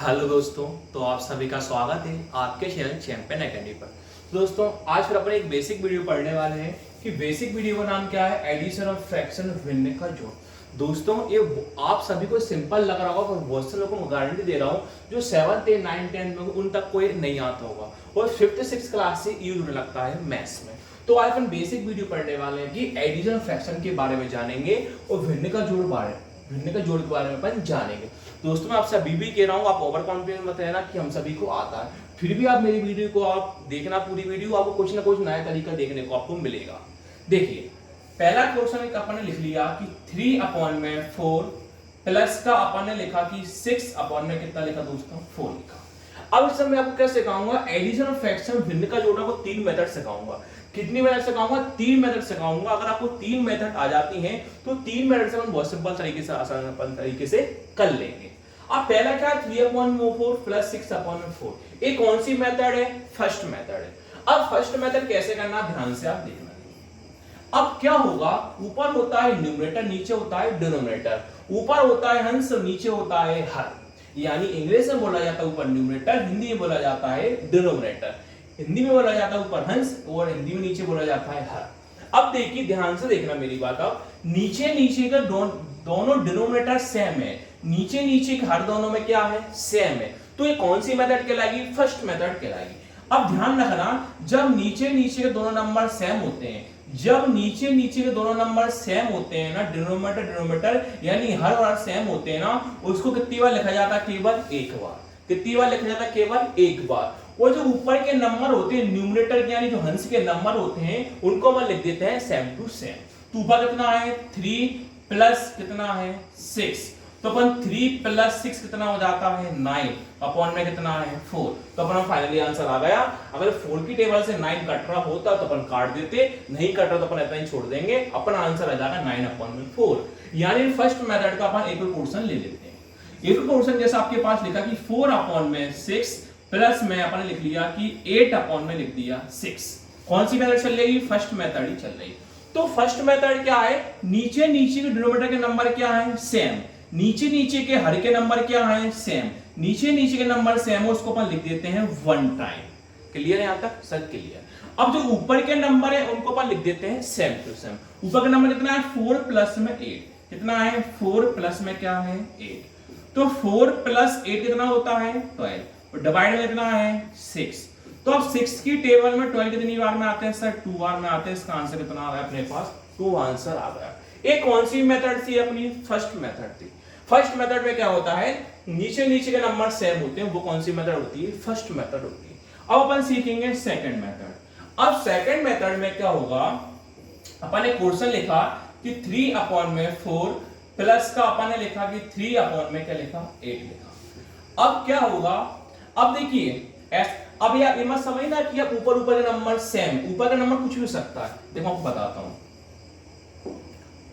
Hello दोस्तों, तो आप सभी का स्वागत है आपके चैनल चैंपियन एकेडमी पर। दोस्तों आज फिर अपने एक बेसिक वीडियो पढ़ने वाले हैं कि बेसिक वीडियो का नाम क्या है, एडिशन और फ्रैक्शन भिन्न का जोड़। दोस्तों ये आप सभी को सिंपल लग रहा होगा पर बहुत से लोगों को गारंटी दे रहा हूँ जो 7th 9th 10th में उन तक कोई नहीं आता होगा और 5th 6th क्लास से यूज होने लगता है मैथ्स में। तो आज हम बेसिक वीडियो पढ़ने वाले हैं कि एडिशन और फ्रैक्शन के बारे में जानेंगे और भिन्न का जोड़ के बारे में अपन जानेंगे। दोस्तों मैं आपसे अभी भी कह रहा हूँ, आप ओवर कॉन्फिडेंस मत रहना कि हम सभी को आता है, फिर भी आप मेरी वीडियो को आप देखना, पूरी वीडियो आपको कुछ ना कुछ नया तरीका देखने को आपको मिलेगा। देखिए पहला क्वेश्चन अपन ने लिख लिया कि 3/4 प्लस का अपन ने लिखा कि 6 में कितना लिखा दोस्तों 4 लिखा। अब इस समय आपको क्या सिखाऊंगा, एडिशन और फ्रैक्शन भिन्न का जोड़ा को 3 मेथड सिखाऊंगा। कितनी मेथड सिखाऊंगा, 3 मेथड सिखाऊंगा। अगर आपको 3 मेथड आ जाती हैं तो 3 मेथड से हम बहुत सिंपल तरीके से आसान तरीके से कर लेंगे। अब पहला क्या है 3/4 प्लस 6/4, ये कौन सी मेथड है, फर्स्ट मेथड है। अब फर्स्ट मेथड कैसे करना ध्यान से आप देखना। अब क्या होगा, ऊपर होता है न्यूमरेटर, नीचे होता है डिनोमिनेटर। ऊपर होता है हंस, नीचे होता है हर, यानी इंग्लिश में बोला जाता है ऊपर न्यूमरेटर, हिंदी में बोला जाता है डिनोमिनेटर। हिंदी में बोला जाता है ऊपर हंस और हिंदी में नीचे बोला जाता है हर। अब देखिए ध्यान से देखना मेरी बात। अब नीचे का दोनों डिनोमिनेटर सेम है, नीचे के हर दोनों में क्या है सेम है, तो ये कौन सी मेथड कहलाएगी, फर्स्ट मेथड कहलाएगी। अब ध्यान रखना, जब नीचे के दोनों नंबर सेम होते हैं, जब नीचे के दोनों नंबर सेम होते हैं ना, डिनोमिनेटर यानी हर और सेम होते हैं ना, उसको कितनी बार लिखा जाता है, केवल एक बार। कितनी बार लिखा जाता है, केवल एक बार। और जो ऊपर के नंबर होते हैं न्यूमरेटर यानी जो हंस के नंबर होते हैं, उनको हम लिख देते हैं सेम टू सेम। तो ऊपर कितना है 3 प्लस कितना है 6, तो अपन 3 प्लस 6 कितना हो जाता है 9, अपॉन में कितना है 4। तो अपन फाइनली आंसर आ गया। अगर 4 की टेबल से 9 कट रहा होता तो अपन काट देते, नहीं कट रहा तो अपन इतना ही छोड़ देंगे, अपन आंसर आ जाएगा 9/4। यानी फर्स्ट मेथड का अपन एक पोर्शन ले लेते हैं। एक पोर्शन जैसा आपके पास लिखा कि 4/6 प्लस में अपन लिख लिया कि 8 में लिख दिया 6। कौन सी मेथड चल रही, फर्स्ट मेथड ही चल रही। तो फर्स्ट मेथड क्या है, नीचे के डिनोमिनेटर के नंबर क्या है सेम, नीचे के हर के नंबर क्या है सेम, नीचे के नंबर सेम है, उसको अपन लिख देते हैं 1 टाइम। क्लियर है, यहां तक सब क्लियर। अब जो ऊपर के नंबर है उनको अपन लिख देते हैं सेम टू सेम। ऊपर का नंबर कितना है 4 प्लस में 8, कितना है 4 प्लस में क्या है 8, तो 4 प्लस 8 कितना होता है 12, और डिवाइड में कितना है 6। तो अब 6 की टेबल में 12 कितनी बार में आते हैं सर, 2 बार में आते हैं। इसका आंसर कितना आ गया अपने पास 2 आंसर आ गया। एक कौन सी मेथड थी अपनी, फर्स्ट मेथड थी। फर्स्ट मेथड में क्या होता है, नीचे के नंबर सेम होते हैं, वो कौन सी मेथड होती है, फर्स्ट मेथड होती है। अब अपन सीखेंगे सेकंड मेथड। अब सेकंड मेथड में क्या होगा, अपन ने क्वेश्चन लिखा कि 3/4 प्लस का अपन ने लिखा कि 3 में क्या लिखा 8 लिखा। अब क्या होगा, अब देखिए अब यार ये मत समझना कि अब ऊपर के नंबर सेम, ऊपर का नंबर कुछ भी हो सकता है। देखो आपको बताता हूं,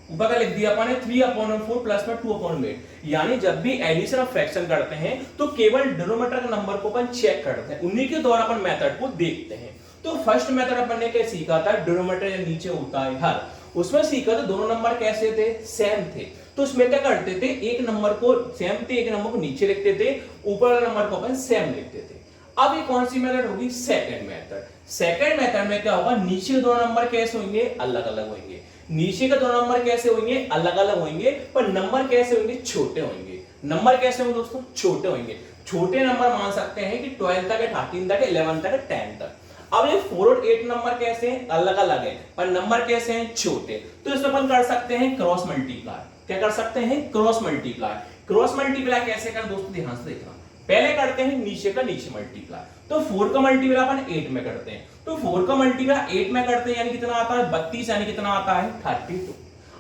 ऊपर का लिख दिया अपन ने 3/4 प्लस में 2/8, यानी जब भी एडिशन और फ्रैक्शन करते हैं तो केवल डिनोमिनेटर के नंबर को अपन चेक करते हैं, उन्हीं के द्वारा अपन मेथड को देखते हैं। तो फर्स्ट मेथड अपन ने क्या सीखा था, डिनोमिनेटर नीचे होता है हर, उसमें सीखा तो दोनों नंबर कैसे थे सेम थे। तो उसमें क्या करते थे, एक नंबर को सेम थे, एक नंबर को नीचे लिखते थे, ऊपर वाले नंबर को अपन सेम लिखते थे। अब ये कौन सी मेथड होगी, सेकंड मेथड। सेकंड मेथड में क्या होगा, नीचे के दो नंबर कैसे होंगे, अलग अलग होंगे। नीचे के दो नंबर कैसे होंगे, अलग अलग होंगे, पर नंबर कैसे होंगे, छोटे होंगे। नंबर कैसे होंगे दोस्तों, छोटे होंगे। छोटे नंबर मान सकते हैं कि 12 तक है, 13 तक है, 11 तक है, 10 तक। अब ये 4 और 8 नंबर कैसे हैं, अलग अलग है, पर नंबर कैसे हैं, छोटे। तो इसमें अपन कर सकते हैं क्रॉस मल्टीप्लाई। क्या कर सकते हैं, क्रॉस मल्टीप्लाई। क्रॉस मल्टीप्लाई कैसे करें दोस्तों, ध्यान से देखना। पहले करते हैं नीचे का नीचे मल्टीप्लाई, तो 4 का मल्टीप्लाई अपन 8 में करते हैं, तो 4 का मल्टीप्लाई 8 में करते हैं यानी कितना आता है 32, यानी कितना आता है 32।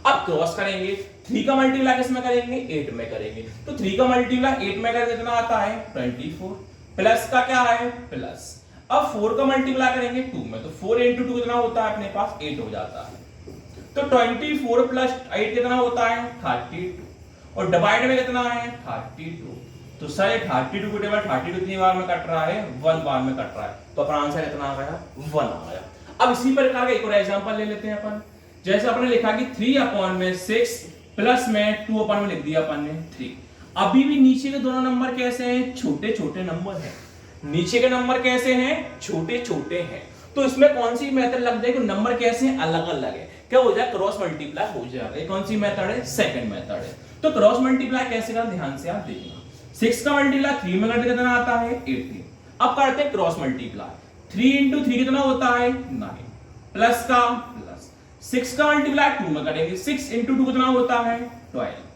अब क्रॉस करेंगे, 3 का मल्टीप्लाई किसमें करेंगे 8 में करेंगे, तो 3 का मल्टीप्लाई 8 में करके कितना आता है 24, प्लस का क्या है प्लस। अब 4 का मल्टीप्लाई करेंगे 2 में, तो 4 × 2 कितना होता है अपने पास 8 हो जाता है, तो 24 प्लस 8 कितना होता है 32, और डिवाइड में कितना है 32। तो सर 32 की टेबल 32 कितनी बार में कट रहा है 1 बार में कट रहा है, तो अपना आंसर कितना आ गया 1 आ गया। अब इसी प्रकार का एक और एग्जांपल ले लेते हैं अपन। जैसे आपने लिखा कि 3/6 प्लस में 2 में लिख दिया अपन ने 3। अभी भी नीचे के दोनों नंबर कैसे हैं, छोटे छोटे नंबर हैं। नीचे के नंबर कैसे हैं, छोटे छोटे हैं। तो इसमें कौन सी मेथड लग जाएगी, नंबर कैसे हैं, अलग अलग है, क्या हो जाए, क्रॉस मल्टीप्लाई हो जाएगा। कौन सी मेथड है, सेकंड मेथड है। तो क्रॉस मल्टीप्लाई कैसे करना, ध्यान से आप देखना। 6 का मल्टीप्लाई 3 में करके कितना आता है, 18। अब करते हैं क्रॉस मल्टीप्लाई। 3 इंटू 3 कितना होता है, 9 प्लस का प्लस। 6 का मल्टीप्लाई 2 में करेंगे, 6 इंटू 2 कितना होता है, 12।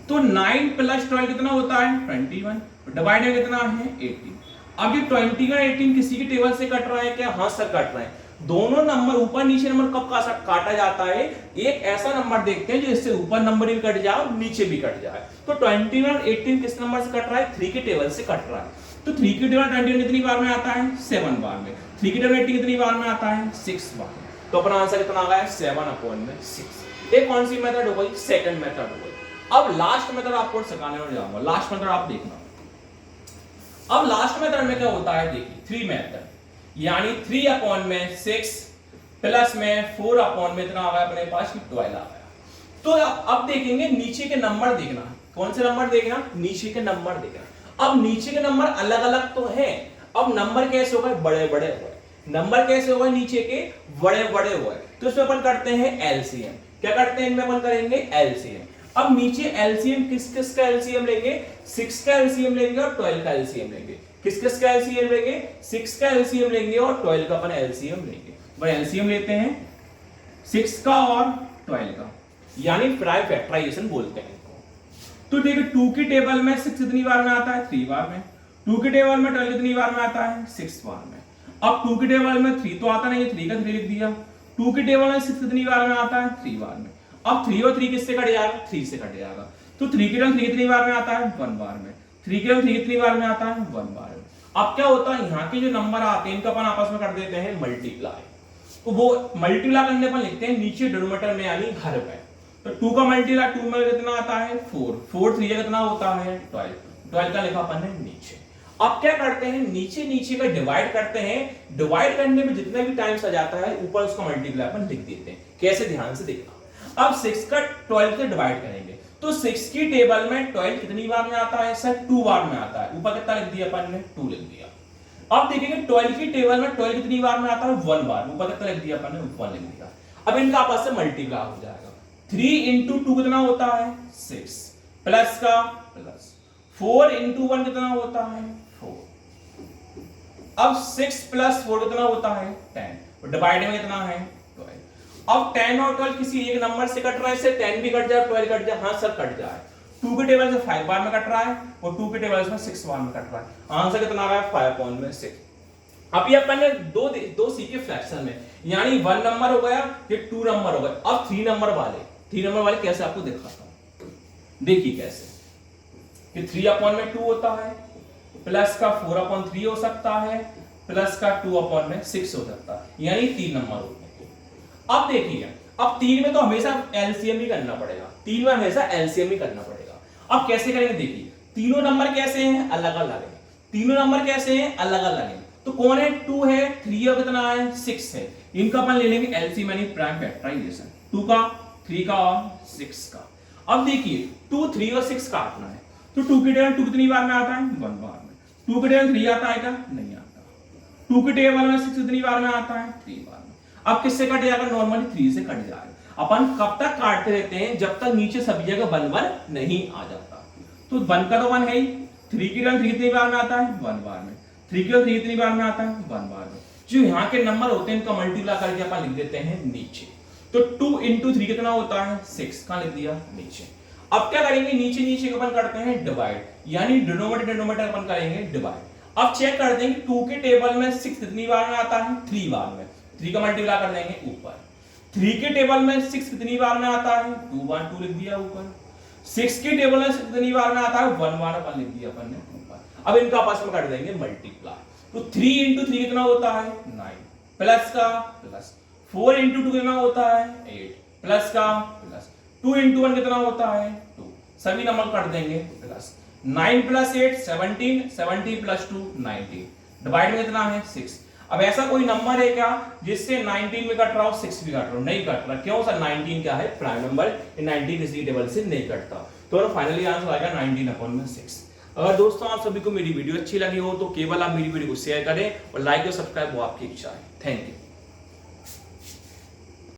तो 9 प्लस 12 कितना होता है, 21। डिवाइड में कितना है, 18। अब ये 20 का 18 किसी की टेबल से कट रहा है क्या, हाँ सर कट रहा है। दोनों नंबर ऊपर नीचे नंबर कब काटा जाता है, एक ऐसा नंबर देखते हैं जो इससे ऊपर नंबर भी कट जाए और नीचे भी कट जाए। तो 21 और 18 किस नंबर से कट रहा है, 3 के टेबल से कट रहा है। तो 3 की टेबल 21 कितनी बार में आता है, 7 बार में। 3 की टेबल 18 कितनी बार में आता है, 6 बार में। तो अपना आंसर कितना आ गया, 7/6। ये कौन सी मेथड हो गई, सेकंड मेथड हो गई। अब लास्ट मेथड आपको सिखाने में जाऊंगा। लास्ट मेथड आप देखना। अब लास्ट मेथड में क्या होता है, देखिए 3 मेथड, यानी 3/6 प्लस में 4 में इतना आ गया अपने पास 12 आ गया। तो अब देखेंगे नीचे के नंबर देखना। कौन से नंबर देखना, नीचे के नंबर देखना। अब नीचे के नंबर अलग अलग तो हैं, अब नंबर कैसे हो गए, बड़े बड़े हो गए। नंबर कैसे हो गए, नीचे के बड़े बड़े हो गए। तो इसमें अपन करते हैं एलसीएम। क्या करते हैं, इनमें अपन करेंगे एलसीएम। अब नीचे एलसीएम किस किस का एलसीएम लेंगे, 6 का एलसीएम लेंगे और 12 का एलसीएम लेंगे। किस किस का एलसीएम लेंगे, 6 का एलसीएम लेंगे और 12 का अपन एलसीएम लेंगे। पर एलसीएम लेते हैं 6 का और 12 का, यानी प्राइम फैक्टराइजेशन बोलते हैं इनको। तो देखिए 2 की टेबल में 6 कितनी बार में आता है, 3 बार में। 2 की टेबल में 12 कितनी बार में आता है, 6 बार में। अब 2 की टेबल में 3 तो आता नहीं है, 3 का 3 लिख दिया। 2 की टेबल में 6 कितनी बार में आता है, 3 बार में। अब 3 और 3 किससे कट जाएगा, 3 से कट जाएगा। तो 3 की टेबल 3 कितनी बार में आता है, 1 बार में। 3 की टेबल 3 कितनी बार में आता है, 1 बार में। अब क्या होता है, यहाँ के जो नंबर आते हैं इनका अपन आपस में कर देते हैं मल्टीप्लाई। तो वो मल्टीप्लाई करने पर लिखते हैं नीचे डिनोमिनेटर में, यानी हर में। तो 2 का मल्टीप्लाई 2 में कितना आता है, 4। 4 3 कितना होता है, 12। 12 का लिखा अपन ने नीचे। अब क्या करते हैं, नीचे नीचे का डिवाइड करते हैं। डिवाइड करने में जितने भी टाइम्स आ जाता है ऊपर उसका मल्टीप्लाई अपन लिख देते हैं। कैसे, ध्यान से देखना। अब 6 का 12 से डिवाइड करेंगे तो 6 की टेबल में 12 कितनी बार में आता है, सर 2 बार में आता है। ऊपर कितना लिख दिया अपन ने, 2 लिख दिया। अब देखेंगे 12 की टेबल में 12 कितनी बार में आता है, 1 बार। ऊपर कितना लिख दिया अपन ने, 1 लिख दिया। अब इनका आपस में मल्टीप्लाई हो जाएगा। 3 इंटू 2 कितना होता है, 6 प्लस का प्लस। 4 इंटू 1 कितना होता है, 4। अब 6 प्लस 4 कितना होता है, 10। डिवाइड में कितना है, 12। अब 10 और 12 किसी एक नंबर से कट रहा है, इससे 10 भी कट जाए 12 कट जाए, हाँ सर कट जाए। 2 के टेबल से 5 बार में कट रहा है और 2 के टेबल से 6 बार में कट रहा है। आंसर कितना आ गया, 5/6। अब ये अपन ने दो सीखे फ्रैक्शन में, यानी 1 नंबर हो गया, ये 2 नंबर हो गया। अब 3 नंबर वाले कैसे आपको दिखाता हूं, देखिए कैसे। कि 3/2 होता है, प्लस का 4/3 हो सकता है, प्लस का 2/6 हो सकता है, यानी 3 नंबर होते हैं। अब देखिए, अब 3 में तो हमेशा एलसीएम ही करना पड़ेगा। 3 में हमेशा एलसीएम ही करना पड़ेगा। अब कैसे करेंगे, देखिए तीनों नंबर कैसे हैं, अलग अलग है। तीनों नंबर कैसे हैं, अलग अलग है। तो कौन है, 2 है, 3 और कितना है, 6 है। इनका अपन ले लेंगे एलसीएम यानी प्राइम फैक्टराइजेशन। 2 का, 3 का और 6 का। अब देखिए 2, 3 और 6 काटना है। तो 2 की टेबल 2 कितनी बार में आता है, 1 बार में। 2 की टेबल 3 आता है क्या, नहीं आता। 2 की टेबल में 6 कितनी बार में आता है, 3 बार में। अब किससे कट जाएगा, नॉर्मली 3 से कट जाएगा। अपन कब तक काटते रहते हैं, जब तक नीचे सभी जगह 1 नहीं आ जाता। तो 1 का तो 1 है ही। 3 की टेबल 3 कितनी बार में आता है, 1 बार में। 3 की टेबल 3 कितनी बार में आता है, 1 बार में। जो यहाँ के नंबर होते हैं इनका मल्टीप्लाई करके अपन लिख देते हैं नीचे। तो 2 इंटू 3 कितना होता है, 6 का लिख दिया नीचे। अब क्या करेंगे, नीचे नीचे अपन करते हैं डिवाइड, यानी डिनोमिनेटर अपन करेंगे डिवाइड। अब चेक करते हैं कि 2 के टेबल में 6 कितनी बार में आता है, 3 बार में। 3 का मल्टीप्लाई कर देंगे ऊपर। 3 के टेबल में 6 कितनी बार में आता है, 2 बार, 2 लिख दिया ऊपर। 6 के टेबल में कितनी बार में आता है, 1 बार अपन लिख दिया अपन ने ऊपर। अब इनका आपस में कर देंगे मल्टीप्लाई। तो 3 इंटू 3 कितना होता है, 9 प्लस का प्लस। 4 इंटू 2 कितना होता है, 8 प्लस का प्लस। 2 इंटू 1 कितना होता है, 2। सभी नंबर कर देंगे प्लस। 9 plus 8 17, 17 plus 2 19। डिवाइड में कितना है, 6। अब ऐसा कोई नंबर है क्या जिससे 19 में कट रहा हो, 6 भी कट रहा हो, नहीं कट रहा। क्यों सर, 19 क्या है, प्राइम नंबर। 19 किसी टेबल से नहीं कटता। तो फाइनली आंसर आएगा 19/6। अगर दोस्तों आप सभी को मेरी वीडियो अच्छी लगी हो तो केवल आप मेरी वीडियो को शेयर करें और लाइक और सब्सक्राइब वो आपकी इच्छा है। Thank you.